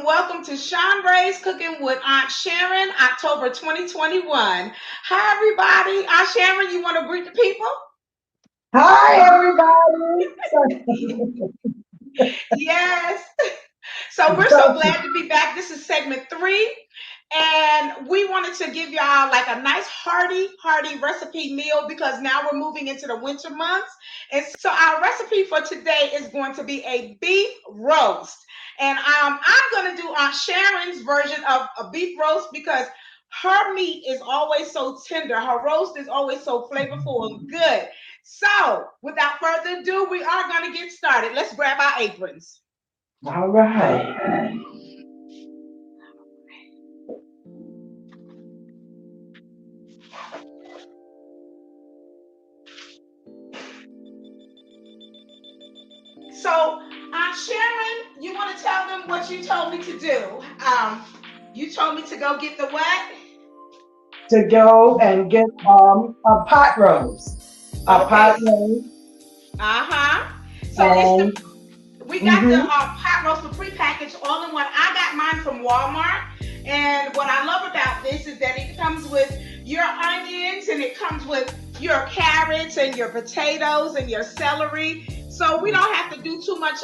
welcome to Shanrae's Cooking with Aunt Sharon, October 2021. Hi, everybody. Aunt Sharon, you want to greet the people? Hi, everybody. Yes. So we're so So, glad to be back. This is segment three. And we wanted to give y'all like a nice hearty recipe meal because now we're moving into the winter months. And so our recipe for today is going to be a beef roast. And I'm going to do Aunt Sharon's version of a beef roast because her meat is always so tender. Her roast is always so flavorful and good. So without further ado, we are going to get started. Let's grab our aprons. all right. So, Sharon, you want to tell them what you told me to do? You told me to go get the what? To go and get a pot roast. A Okay. pot roast. Uh huh. So it's the And we got the hmm pot roast for prepackaged all in one. I got mine from Walmart, and what I love about this is that it comes with your onions and it comes with your carrots and your potatoes and your celery. So we don't have to do too much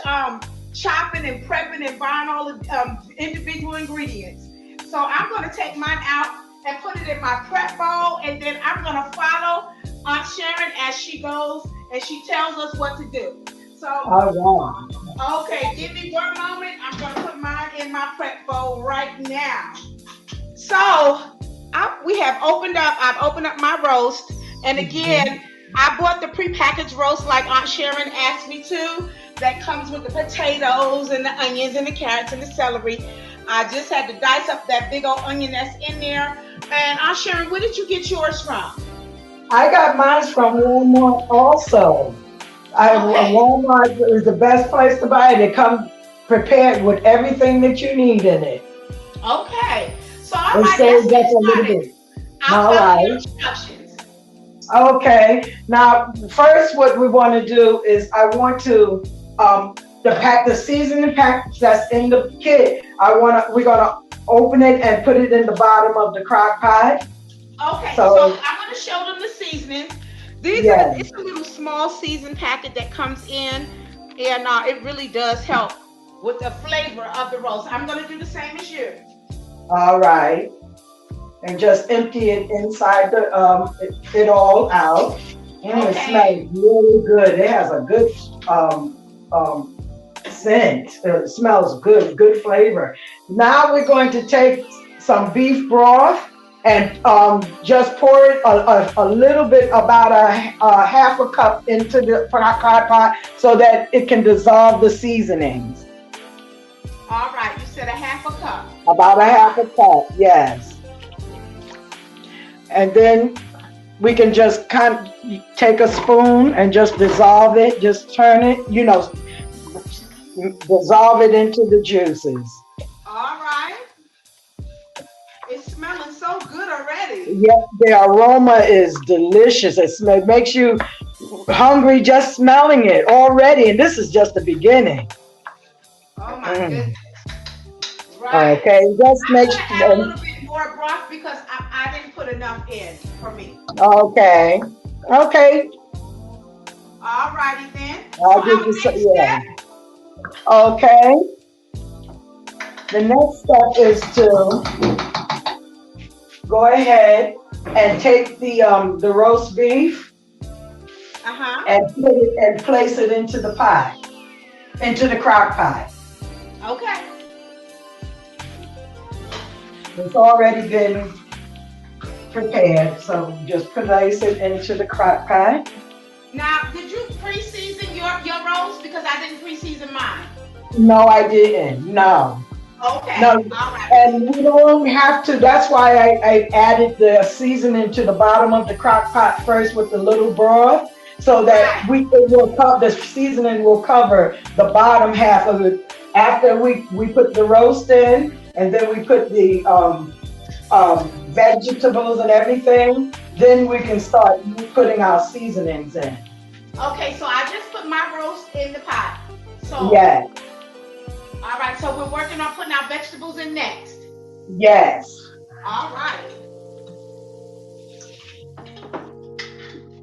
chopping and prepping and buying all the individual ingredients. So I'm going to take mine out and put it in my prep bowl, and then I'm going to follow Aunt Sharon as she goes and she tells us what to do. So all right. okay, give me one moment. I'm going to put mine in my prep bowl right now. So we have opened up, I've opened up my roast. And Mhm. again, I bought the prepackaged roast like Aunt Sharon asked me to. That comes with the potatoes and the onions and the carrots and the celery. I just had to dice up that big old onion that's in there. And Aunt Sharon, where did you get yours from? I got mine from Walmart also. Okay, Walmart is the best place to buy it. It comes prepared with everything that you need in it. okay. So all It right, let's saves get us a little started. bit. I'll All follow your right. instructions. Okay. Now, first, what we want to do is I want to the seasoning pack that's in the kit. We're gonna open it and put it in the bottom of the crock pot. Okay, so So I'm going to show them the seasonings. These are yeah. it's a little small season packet that comes in, and it really does help with the flavor of the roast. I'm going to do the same as you. All right. And just empty it inside it all out. It Okay. smells really good. It has a good um, um, scent. It smells good, good flavor. Now we're going to take some beef broth and just pour it a little bit, about a half a cup into the crock pot so that it can dissolve the seasonings. All right, you said a half a cup. About a All half right. a cup, yes. And then we can just kind of take a spoon and just dissolve it, just turn it, dissolve it into the juices. All right. It's smelling so good already. Yeah, the aroma is delicious. It makes you hungry just smelling it already, and this is just the beginning. Oh my Mm. goodness. Right. Okay, just I'm make going to add a little bit more broth because I didn't put enough in for me. okay, okay. All righty then. So I'll give our you some. next Yeah. step. Okay. The next step is to go ahead and take the roast beef Uh huh. and put it and place it into the pot, into the crock pot. Okay. It's already been prepared, so just place it into the crock pot. Now, did you pre-season your rolls? Because I didn't pre-season mine. No, I didn't. No, Okay. no, All right. and we don't have to. That's why I added the seasoning to the bottom of the crock pot first with the little broth, so that Right. it will cover, the seasoning will cover the bottom half of it. After we put the roast in, and then we put the vegetables and everything, then we can start putting our seasonings in. Okay. So I just put my roast in the pot. So Yeah. All right, so we're working on putting our vegetables in next. Yes. All right.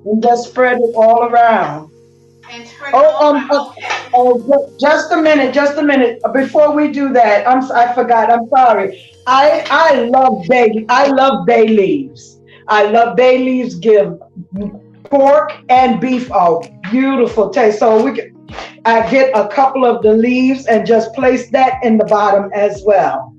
And just spread it all around. And spread it Oh, all around. Okay. just a minute, just a minute. Before we do that, I forgot. I'm sorry. I love bay leaves. I love bay leaves. Give pork and beef a beautiful taste. So I get a couple of the leaves and just place that in the bottom as well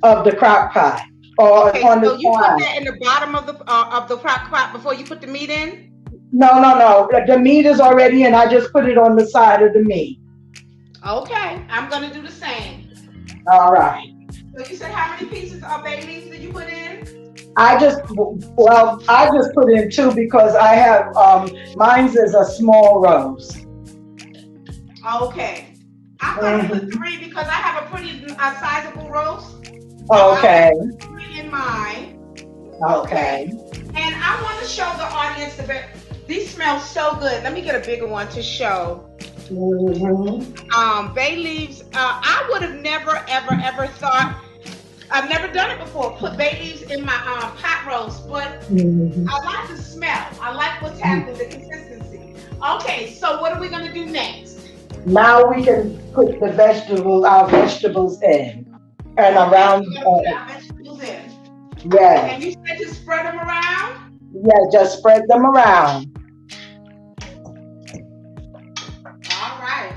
of the crock pot or Okay, on the so you put side. that in the bottom of the crock pot before you put the meat in? No, no, no. The meat is already in. I just put it on the side of the meat. Okay, I'm gonna do the same. All right. So you said how many pieces of bay leaves did you put in? I just put in two because I have mine's is a small roast. Okay. I'm gonna put Hmm. three because I have a pretty sizable roast. So I'll Okay. put three in mine. Okay. Okay. And I want to show the audience these smell so good. Let me get a bigger one to show. Hmm. Bay leaves. I would have never, ever, ever thought. I've never done it before. Put bay leaves in my pot roast, but Hmm. I like the smell. I like what's happening, the consistency. Okay, so what are we gonna do next? Now we can put our vegetables in and Okay, so around. we're gonna put our vegetables in. And Yes, you said to spread them around? yes. Just spread them around. All right.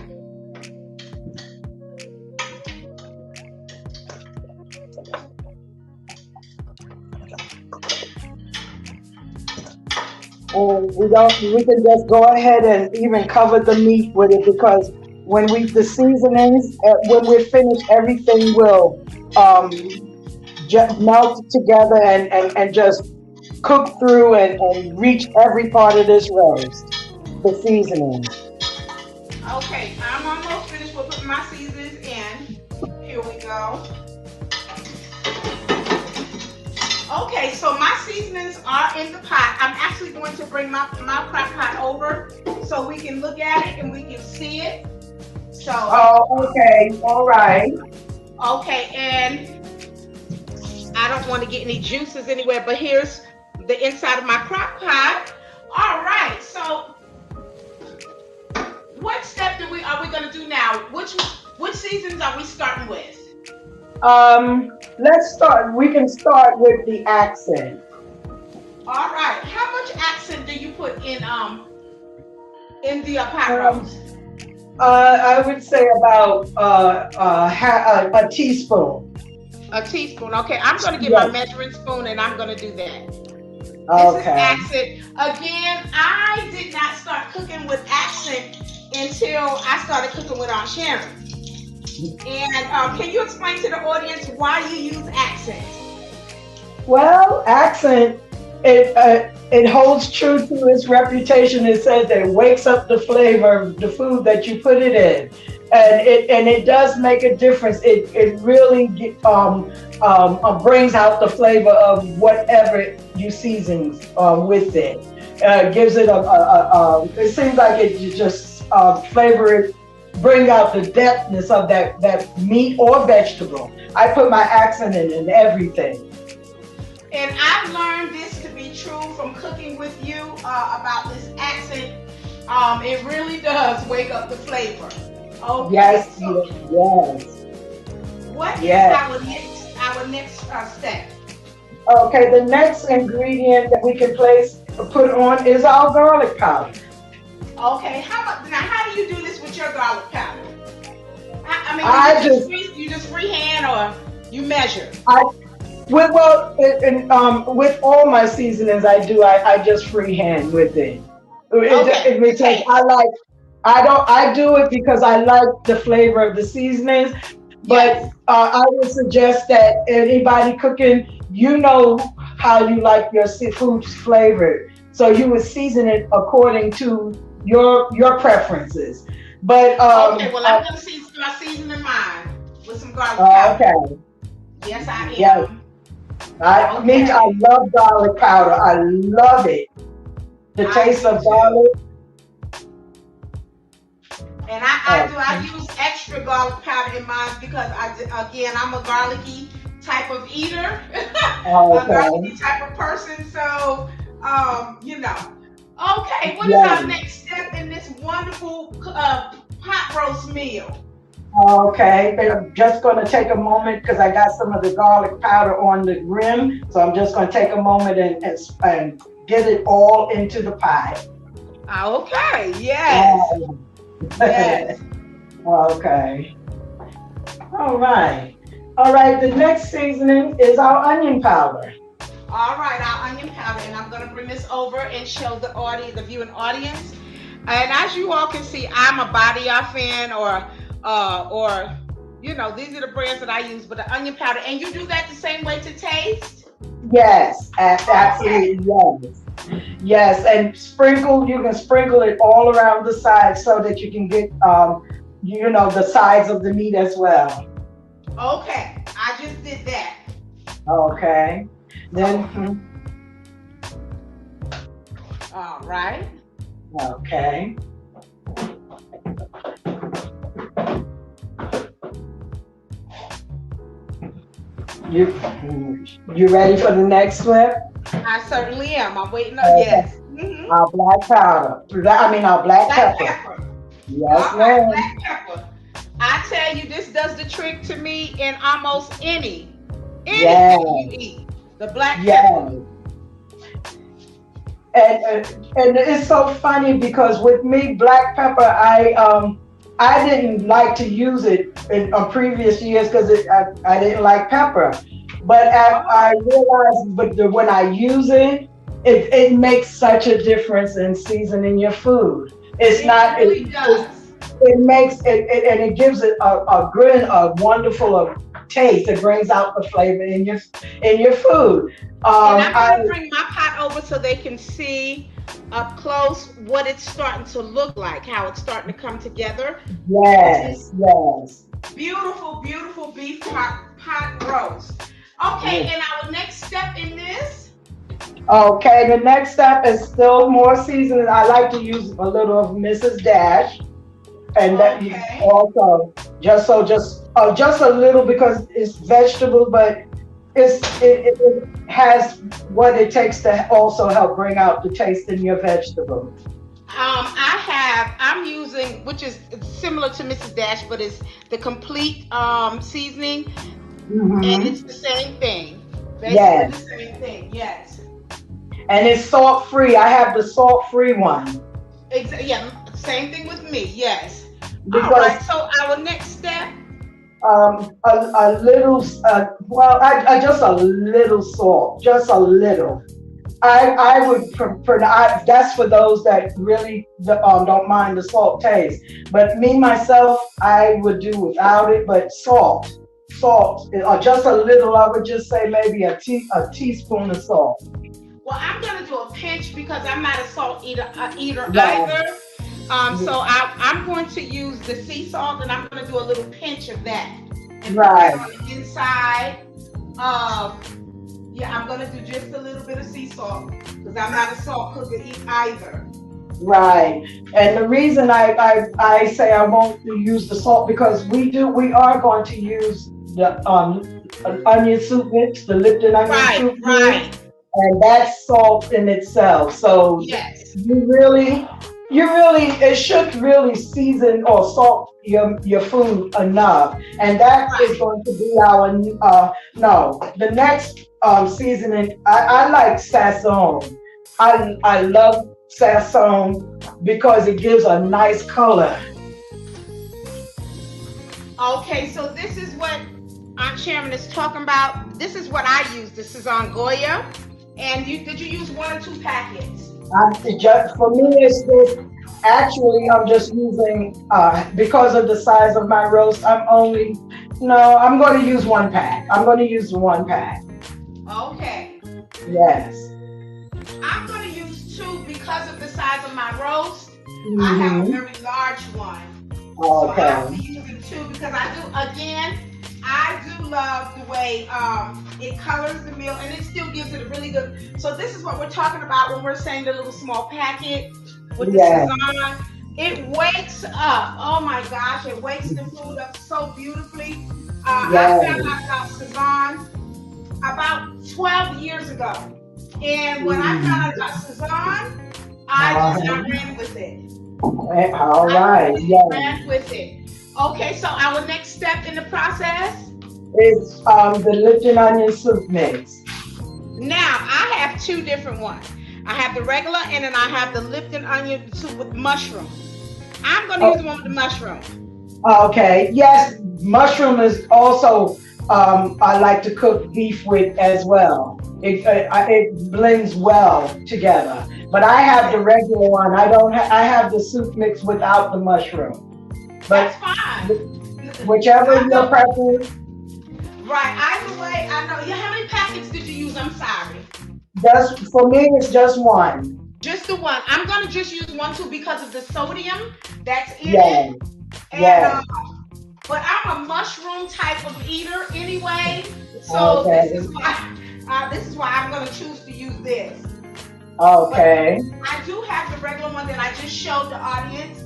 And we don't. We can just go ahead and even cover the meat with it because the seasonings when we're finished, everything will um, melt together and just cook through and reach every part of this roast. The seasonings. Okay, I'm almost finished with putting my seasonings in. Here we go. Okay, so my seasonings are in the pot. I'm actually going to bring my crock pot over so we can look at it and we can see it. So, Oh, okay. All right. okay, and I don't want to get any juices anywhere, but here's the inside of my crock pot. All right, so what step are we gonna do now? Which seasons are we starting with? Let's start. We can start with the accent. All right, how much accent do you put in the pot Um, roast? I would say about a teaspoon. A teaspoon. Okay, I'm gonna get my Yes. measuring spoon and I'm gonna do that. This is Okay. accent. Again, I did not start cooking with accent until I started cooking with Aunt Sharon. And can you explain to the audience why you use accent? Well, accent it holds true to its reputation. It says that it wakes up the flavor of the food that you put it in, and it does make a difference. It really brings out the flavor of whatever you seasons with it. Gives it it seems like it you just flavor it, bring out the depthness of that meat or vegetable. I put my accent in everything. And I've learned this to be true from cooking with you about this accent. It really does wake up the flavor. Okay, Yes, so yes, what is yes. our next step? Okay, the next ingredient that we can put on is our garlic powder. Okay, how about now? How do you do this with your garlic powder? I mean, do I just, you just freehand or you measure? I with all my seasonings, I just freehand with it. Okay, the Because taste. I do it because I like the flavor of the seasonings. But Yes. I would suggest that anybody cooking, you know how you like your seafood flavored, so you would season it according to your preferences. But Okay, well, I'm gonna start seasoning mine with some garlic powder. okay, Yes, I yes, am. I Okay, love garlic powder. I love it. The I taste do of too. garlic. And Uh, I use extra extra garlic powder in mine because again, I'm a garlicky type of eater, a Okay. garlicky type of person. So, you know. Okay, what is our Yes. next step in this wonderful pot roast meal? Okay. I'm just going to take a moment because I got some of the garlic powder on the rim. So I'm just going to take a moment and get it all into the pie. Okay, yes, Oh. yes. Okay. All right. All right. The next seasoning is our onion powder. All right, our onion powder, and I'm gonna bring this over and show the audience, the viewing audience. And as you all can see, I'm a Body Art fan, or these are the brands that I use. But the onion powder, and you do that the same way to taste. Yes, Okay. absolutely. Yes. Yes, and you can sprinkle it all around the sides so that you can get, the sides of the meat as well. Okay, I just did that. Okay. Then, Okay. All right. okay. You, you ready for the next step? I certainly am. I'm waiting on Okay. yes. Our black powder. I mean, our black Black pepper. pepper. Yes, All right, ma'am. black pepper. I tell you, this does the trick to me in almost anything Yes, you eat. The black pepper. yes. And it's so funny because with me, black pepper, I didn't like to use it in previous years because I didn't like pepper. But I Oh, realized, when I use it makes such a difference in seasoning your food. It's it not really does. it makes and it gives it a wonderful taste. It brings out the flavor in your food. And I'm I gonna bring my pot over so they can see up close what it's starting to look like, how it's starting to come together. This Yes, yes. beautiful, beautiful beef pot roast. Okay, Yes. and our next step in this. Okay, the next step is still more seasoning. I like to use a little of Mrs. Dash, and that you Okay. also just a little because it's vegetable, but it has what it takes to also help bring out the taste in your vegetable. I'm using, which is similar to Mrs. Dash, but it's the complete seasoning, and it's Hmm. the same thing. Basically the Yes, same thing. Yes. and it's salt free. I have the salt free one Yeah, same thing with me. Yes. All right. because So our next step. a little, I just a little salt, just a little. I would prefer. That's for those that really don't mind the salt taste. But me myself, I would do without it. But salt, or just a little. I would just say maybe a teaspoon of salt. Well, I'm gonna do a pinch because I'm not a salt eater Right, either. So I'm going to use the sea salt, and I'm gonna do a little pinch of that and put that right, on the inside. Um, yeah, I'm gonna do just a little bit of sea salt because I'm not a salt cooker either. right. And the reason I say I won't use the salt because we are going to use the onion soup mix, the Lipton onion Right, soup mix, right. and that's salt in itself. So Yes, you really, it should really season or salt your food enough, and that is right. going to be our no. The next seasoning, I like sazon. I love sazon because it gives a nice color. Okay, so this is what Aunt Sharon is talking about. This is what I use. This is on Goya. And did you use one or two packets? It just for me, it's just actually I'm just using because of the size of my roast. I'm only no. I'm going to use one pack. I'm going to use one pack. Okay. Yes. I'm going to use two because of the size of my roast. I have a Hmm. very large one. So I'll Okay. be using two because I do love the way it colors the meal and it still gives it a really good. So this is what we're talking about when we're saying the little small packet with the Yes. Cezanne. It wakes up. Oh my gosh, it wakes the food up so beautifully. I found Yes. out about Sazan about 12 years ago. And when I found out Mm. about Sazan, I Uh-huh. ran with it. All I right. really Yes. ran with it. Okay, so our next step in the process. It's the Lipton onion soup mix. Now I have two different ones. I have the regular and then I have the Lipton onion soup with mushroom. I'm gonna use the one with the mushroom. Okay. Yes, mushroom is also I like to cook beef with as well. It blends well together. But I have the Okay, regular one. I don't. I have the soup mix without the mushroom. that's But fine. whichever I your know. preference, Right. Either way, I know. Yeah. How many packets did you use? I'm sorry. just for me, it's just one. Just the one. I'm gonna just use one too because of the sodium that's in it. Yes. And Yes. but I'm a mushroom type of eater anyway, so Okay. this is why I'm gonna choose to use this. But Okay. I do have the regular one that I just showed the audience,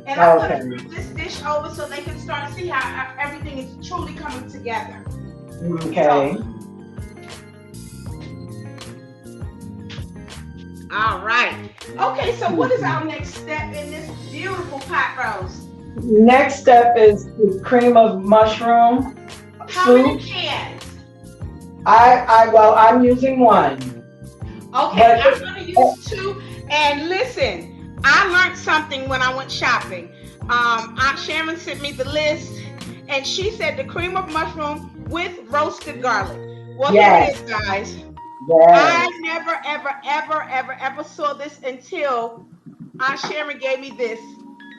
and I'm gonna Okay. flip this dish over so they can start to see how everything is truly coming together. So, Okay. all right. Okay, so what is our next step in this beautiful pot roast? Next step is the cream of mushroom How many soup. cans? Well, I'm using one, Okay, but I'm gonna use two. And listen, I learned something when I went shopping. Aunt Sharon sent me the list, and she said the cream of mushroom with roasted garlic. Well, here it yes, is, guys. I yes. never, ever, ever, ever, ever saw this until Aunt Sharon gave me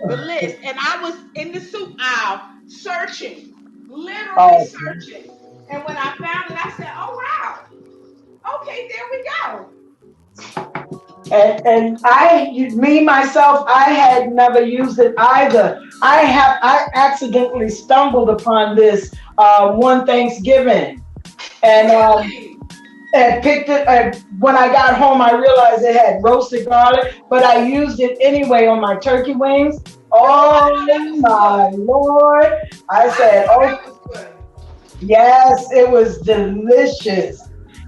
the list, and I was in the soup aisle searching, literally Oh, searching. And when I found it, I said, "Oh wow, okay, there we go." and me myself, I had never used it either. I accidentally stumbled upon this one Thanksgiving, and Really? and picked it. And when I got home, I realized it had roasted garlic, but I used it anyway on my turkey wings. Oh, I Oh know that was my good. Lord! I I said, know "Oh that was good. yes, it was delicious,"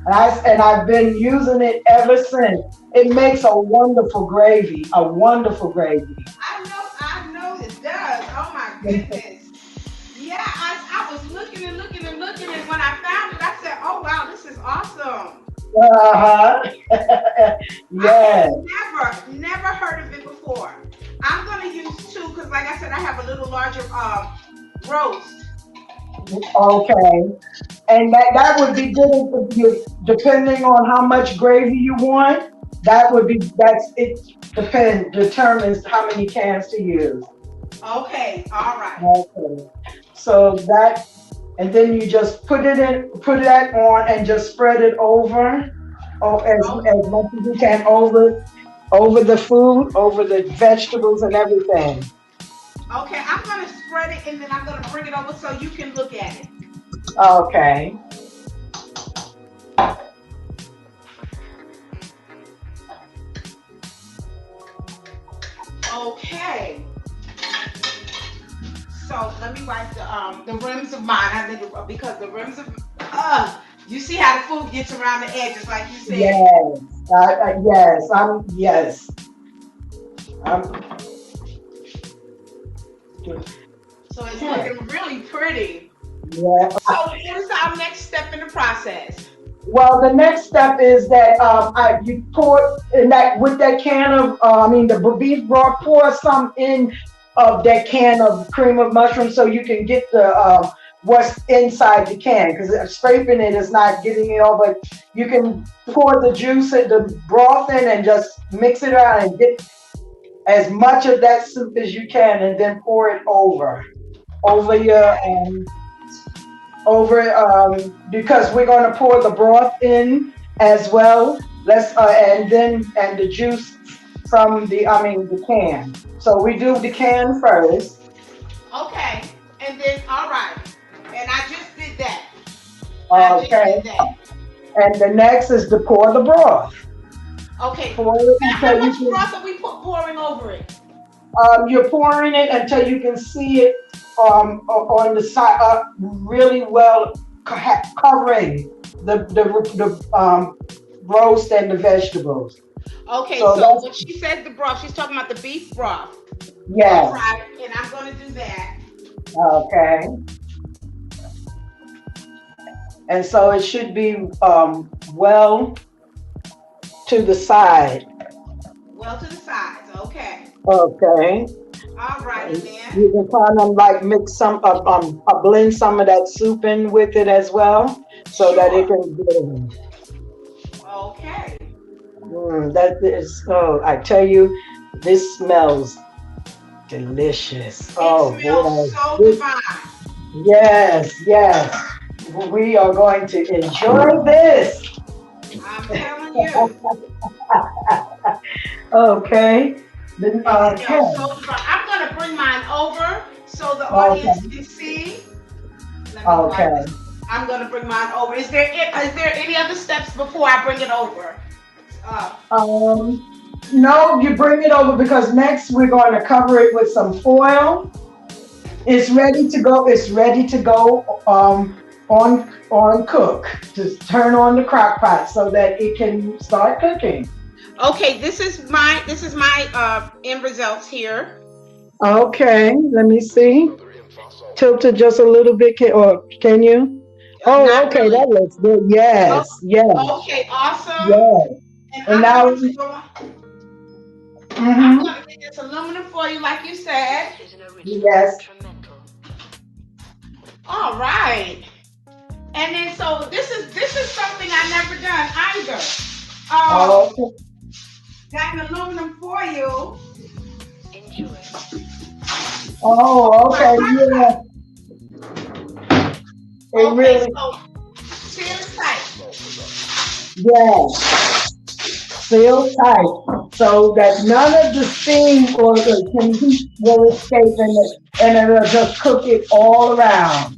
and I've been using it ever since. It makes a wonderful gravy, a wonderful gravy. I know it does. Oh my goodness. Yeah, I was looking and looking and looking, and when I found it, I said, "Oh wow, this is awesome." Uh huh. I had Yes. never heard of it before. I'm gonna use two because, like I said, I have a little larger roast. Okay. And that would be good if you, depending on how much gravy you want. That would be that's it. Determines how many cans to use. Okay, all right. Okay. So that and then you just put that on and just spread it over, oh, Okay, as much as you can over the food, over the vegetables and everything. okay. I'm gonna spread it and then I'm gonna bring it over so you can look at it. Okay. Okay. So let me wipe the rims of mine. I think because the rims of you see how the food gets around the edges, like you said. Yes. Yes. Yes. I'm. So it's Yeah. looking really pretty. Yeah. So what is our next step in the process? Well, the next step is that you pour in that with that can of, the beef broth, pour some in of that can of cream of mushroom so you can get the what's inside the can because scraping it is not getting it all. But you can pour the juice and the broth in and just mix it around and get as much of that soup as you can, and then pour it over your Okay. over because we're going to pour the broth in as well. Let's and the juice from the can. So we do the can first. Okay. And then all right. And I just did that. I just Okay, did that. and the next is to pour the broth. Okay. Pour it Now until how you much can. broth are we pouring over it? You're pouring it until you can see it on the side, really well covering the roast and the vegetables. Okay, So so that's when she says the broth, she's talking about the beef broth. All yes. right, and I'm going to do that. Okay. And so it should be well to the side. Well, to the sides. Okay. Okay. All righty You then. can kind of like mix some, blend some of that soup in with it as well, so that it Sure. can get in. Okay. That is, oh, I tell you, this smells delicious. It Oh smells boy. so divine. Yes, yes. We are going to enjoy this. I'm telling you. Okay. Then, It okay. smells so divine. I'm going to bring mine over so the audience Okay. can see. Let me wipe Okay. this. I'm going to bring mine over. Is there any other steps before I bring it over? Uh, Um, no, you bring it over because next we're going to cover it with some foil. It's ready to go. It's ready to go on cook. Just turn on the crock pot so that it can start cooking. okay, this is my end results here. Okay, let me see. Tilt it just a little bit, or can you? Oh, Not okay, that really. looks good. Oh, Yes, yes, okay, awesome. yes. And And I'm now, going to go. I'm mm-hmm, going to get this aluminum for you, like you said. yes. All right. And then so this is something I never done either. Oh, Got an aluminum foil oh, for my okay, crock yeah. pot. It Okay, really, so seal it tight. yes. Seal tight so that none of the steam or the heat will escape and it'll just cook it all around.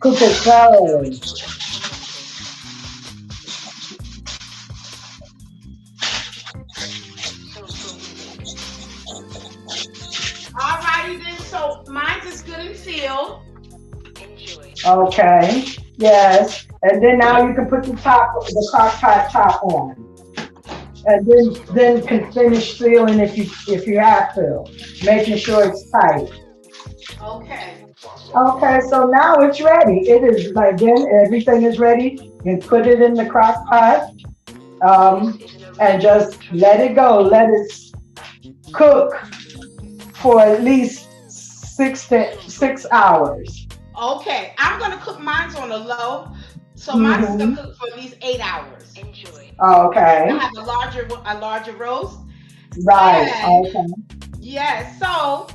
Cook it thoroughly. Alrighty then. So mine's is good and sealed. Okay. Yes. And then now you can put the crock pot top on. And then can finish sealing if you have to. Making sure it's tight. Okay. Okay, so now it's ready. It is again, everything is ready. You put it in the crock pot, and just let it go. Let it cook for at least 6 hours. Okay. I'm gonna cook mine's on a low. So mine's is gonna Hmm. cook for at least 8 hours. I Okay. have a larger roast. Right. And Okay. yes, so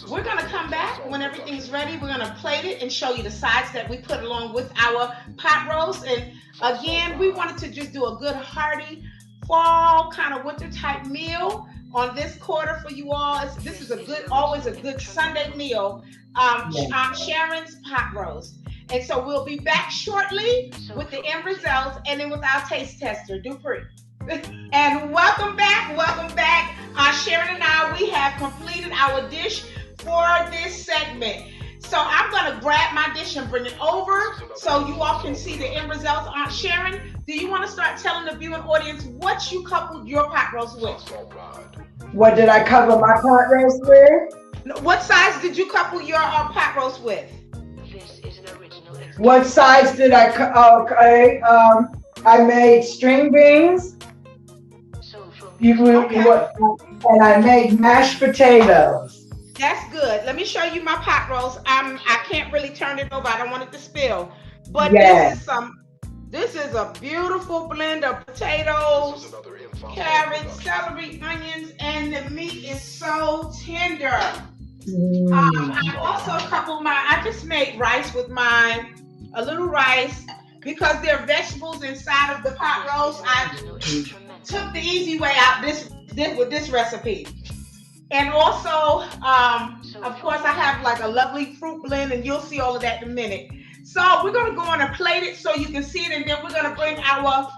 we're gonna come back when everything's ready. We're gonna plate it and show you the sides that we put along with our pot roast. And again, we wanted to just do a good hearty fall kind of winter type meal on this quarter for you all. This is always a good Sunday meal. Yeah. Sharon's pot roast. And so we'll be back shortly with the end results and then with our taste tester, Dupree. And welcome back, welcome back. Sharon and I, we have completed our dish for this segment. So I'm gonna grab my dish and bring it over so you all can see the end results. Aunt Sharon, do you want to start telling the viewing audience what you coupled your pot roast with? What did I cover my pot roast with? What size did you couple your pot roast with? What size did okay. I made string beans. You Okay, what? And I made mashed potatoes. that's good. Let me show you my pot roast. I can't really turn it over. I don't want it to spill. But Yeah. this is a beautiful blend of potatoes, carrots, celery, onions, and the meat is so tender. Mm. I also coupled I just made rice with mine, a little rice, because there are vegetables inside of the pot roast. I took the easy way out with this recipe. And also, of course, I have like a lovely fruit blend, and you'll see all of that in a minute. So we're gonna go on and plate it so you can see it, and then we're gonna bring our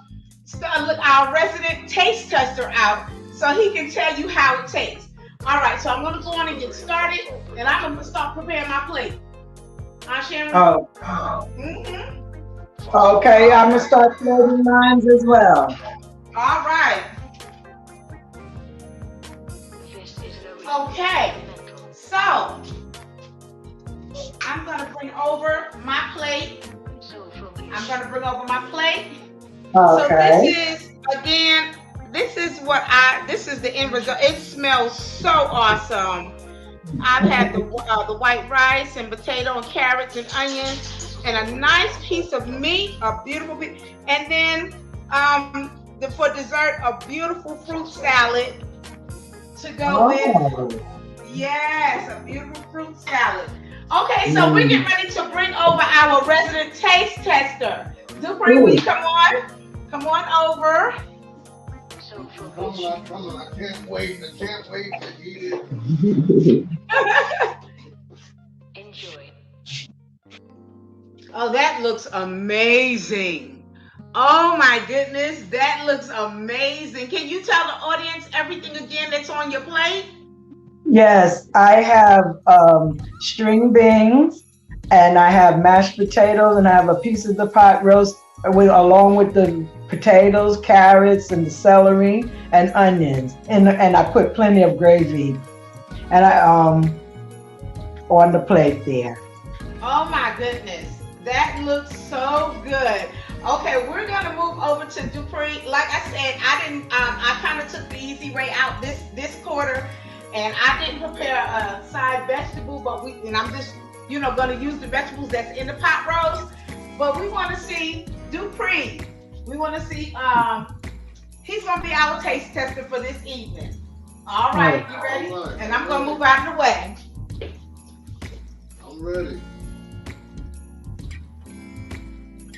resident taste tester out so he can tell you how it tastes. All right, so I'm gonna go on and get started, and I'm gonna start preparing my plate. Aunt Sharon. Oh, Mm-hmm. okay. I'm gonna start floating lines as well. All right. Okay. So I'm gonna bring over my plate. I'm gonna bring over my plate. So this Okay. is again. This is what I. This is the end result. It smells so awesome. I've had the white rice and potato and carrots and onions and a nice piece of meat, a beautiful piece, and then for dessert a beautiful fruit salad to go with. Oh. Yes, a beautiful fruit salad. Okay, so we're getting Mm. ready to bring over our resident taste tester. Dupree, will you Ooh. come on? Come on over. Coming. I can't wait. I can't wait to eat it. Oh, that looks amazing. Oh my goodness, that looks amazing. Can you tell the audience everything again that's on your plate? Yes, I have string beans, and I have mashed potatoes, and I have a piece of the pot roast with along with the potatoes, carrots, and the celery and onions, and I put plenty of gravy, and I on the plate there. Oh my goodness, that looks so good. Okay, we're gonna move over to Dupree. Like I said, I didn't. I kind of took the easy way out this quarter, and I didn't prepare a side vegetable. But I'm just gonna use the vegetables that's in the pot roast. But we want to see Dupree. We want to see. He's gonna be our taste tester for this evening. All right, Oh, you All ready? right, And I'm I'm gonna ready. move out of the way. I'm ready.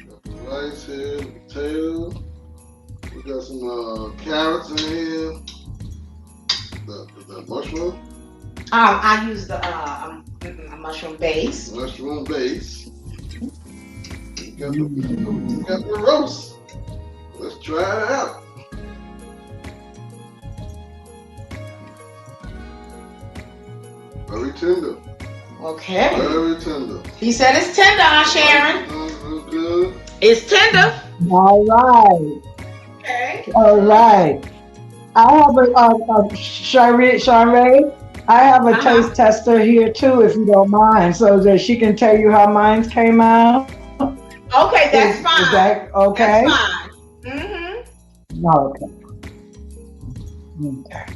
Got the rice here, the potato. We got some carrots in here. The mushroom, I use the a mushroom base. mushroom base. mm. We got the roast. Let's try it out. Very tender. Okay. Very tender. He said it's tender, Aunt Sharon. Real good. It's tender. All right, Okay. all right. I have Shanrae, I have a Uh-huh. taste tester here too, if you don't mind, so that she can tell you how mine came out. Okay, that's Is fine. that okay? That's fine. Mm-hmm. Okay. Okay.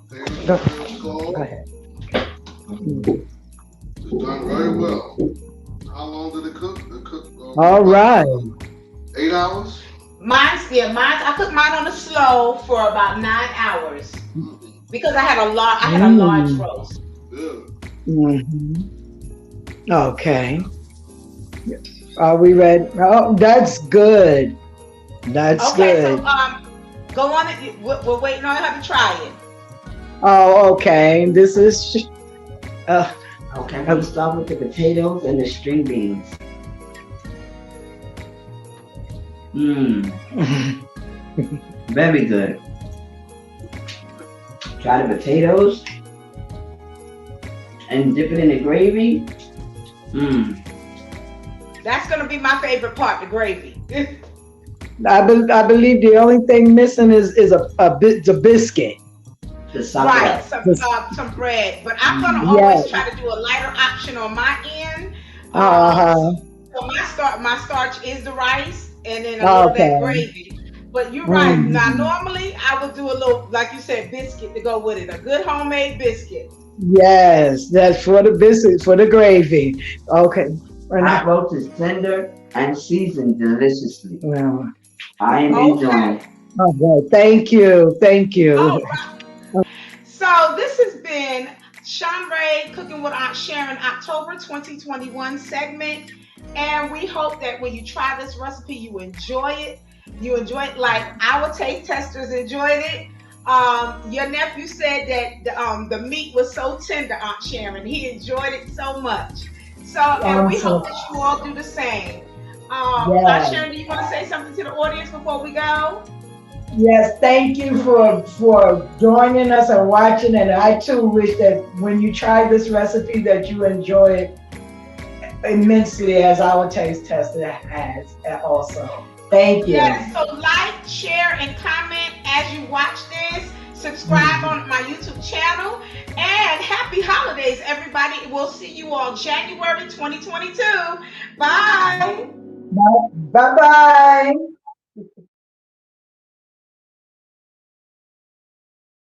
Potatoes Go, are real go soft. ahead. Mm. It's done very well. How long did it cook? It cooked All about right. 8 hours. Mine's I cooked mine on the slow for about 9 hours because I had a large Mm. roast. Good. Hmm. Okay. Are we ready? Oh, that's good. That's Okay, so good. go on it. We're waiting on her to try it. Oh, okay. This is. Uh, Okay, we uh, start with the potatoes and the string beans. Mmm, very good. Try the potatoes and dip it in the gravy. Mmm, That's gonna be my favorite part, the gravy. I believe the only thing missing is the biscuit. the Right, supper. some bread, but I'm gonna always Yeah. try to do a lighter option on my end. Uh-huh. So my starch is the rice, and then a little of that Okay. gravy. But you're right. Now Mhm. normally I would do a little, like you said, biscuit to go with it, a good homemade biscuit. Yes, that's for the biscuit, for the gravy. Okay. And Hot roast is tender and seasoned deliciously. well, I am Okay. enjoying. okay. Thank you. Thank All you. right. So this has been Shanrae Cooking with Aunt Sharon October 2021 segment. And we hope that when you try this recipe, you enjoy it. You enjoy it like our taste testers enjoyed it. Your nephew said that the meat was so tender, Aunt Sharon. He enjoyed it so much. So, and we hope Awesome. that you all do the same. Aunt Yeah. Sharon, do you want to say something to the audience before we go? Yes, thank you for joining us and watching. And I too wish that when you try this recipe that you enjoy it immensely as our taste tester has also. Thank you. Yes, so like, share, and comment as you watch this. Subscribe Mhm. on my YouTube channel. And happy holidays, everybody. We'll see you all January 2022. Bye. Bye bye.